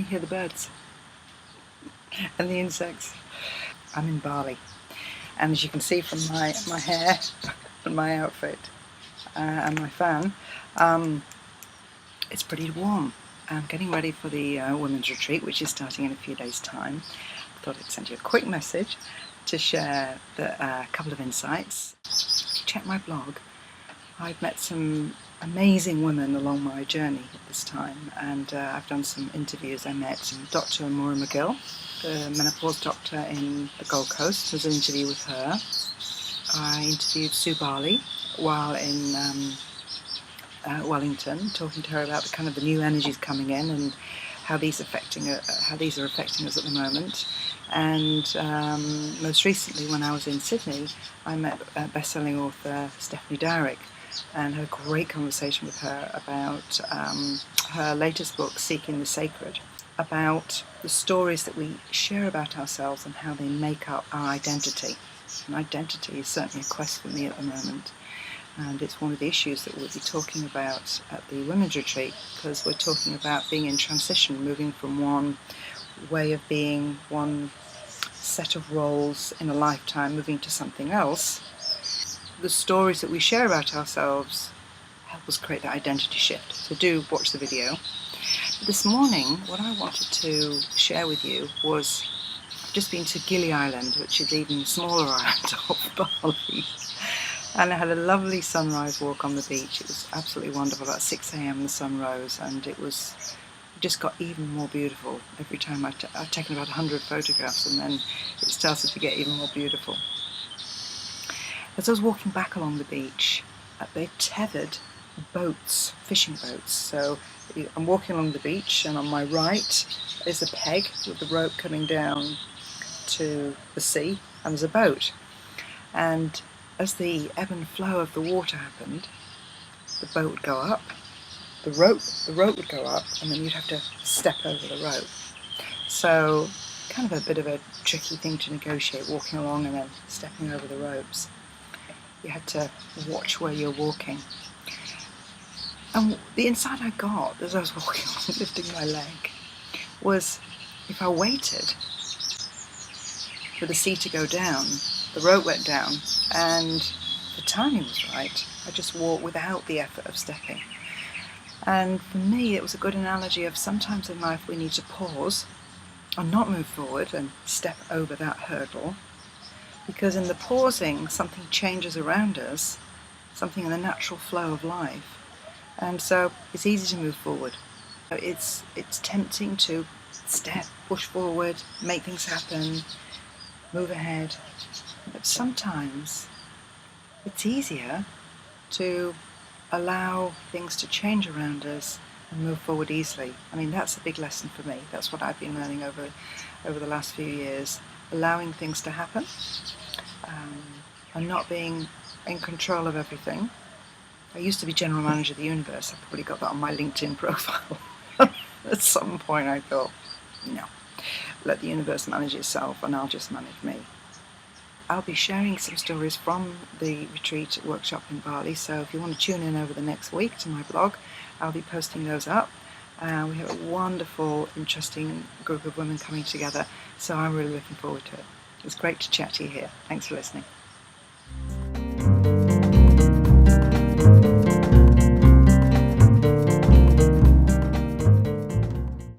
you hear the birds and the insects? I'm in Bali, and as you can see from my hair and my outfit and my fan, it's pretty warm. I'm getting ready for the women's retreat, which is starting in a few days' time. I thought I'd send you a quick message to share a couple of insights. If you check my blog, I've met some amazing women along my journey at this time, and I've done some interviews. I met Dr. Maura McGill, the menopause doctor in the Gold Coast. There was an interview with her. I interviewed Sue Bali while in Wellington, talking to her about the kind of the new energies coming in and how these are affecting us at the moment. And most recently, when I was in Sydney, I met best-selling author Stephanie Dowrick and had a great conversation with her about her latest book, Seeking the Sacred, about the stories that we share about ourselves and how they make up our identity. And identity is certainly a quest for me at the moment. And it's one of the issues that we'll be talking about at the Women's Retreat, because we're talking about being in transition, moving from one way of being, one set of roles in a lifetime, moving to something else. The stories that we share about ourselves help us create that identity shift. So do watch the video. This morning, what I wanted to share with you was, I've just been to Gili Island, which is even smaller island of Bali. And I had a lovely sunrise walk on the beach. It was absolutely wonderful. About 6 a.m. the sun rose, and it just got even more beautiful every time. I'd taken about 100 photographs, and then it started to get even more beautiful. As I was walking back along the beach, they tethered boats, fishing boats. So I'm walking along the beach, and on my right is a peg with the rope coming down to the sea, and there's a boat. And as the ebb and flow of the water happened, the boat would go up, the rope would go up, and then you'd have to step over the rope. So kind of a bit of a tricky thing to negotiate, walking along and then stepping over the ropes. You had to watch where you're walking. And the insight I got as I was walking along, lifting my leg, was if I waited for the sea to go down, the rope went down, and the timing was right. I just walked without the effort of stepping. And for me, it was a good analogy of sometimes in life we need to pause and not move forward and step over that hurdle, because in the pausing, something changes around us, something in the natural flow of life. And so it's easy to move forward. It's tempting to step, push forward, make things happen, move ahead. But sometimes it's easier to allow things to change around us and move forward easily. I mean, that's a big lesson for me. That's what I've been learning over the last few years. Allowing things to happen and not being in control of everything. I used to be general manager of the universe. I probably got that on my LinkedIn profile. At some point I thought, no, let the universe manage itself and I'll just manage me. I'll be sharing some stories from the retreat workshop in Bali, so if you want to tune in over the next week to my blog, I'll be posting those up. We have a wonderful, interesting group of women coming together, so I'm really looking forward to it. It's great to chat to you here. Thanks for listening.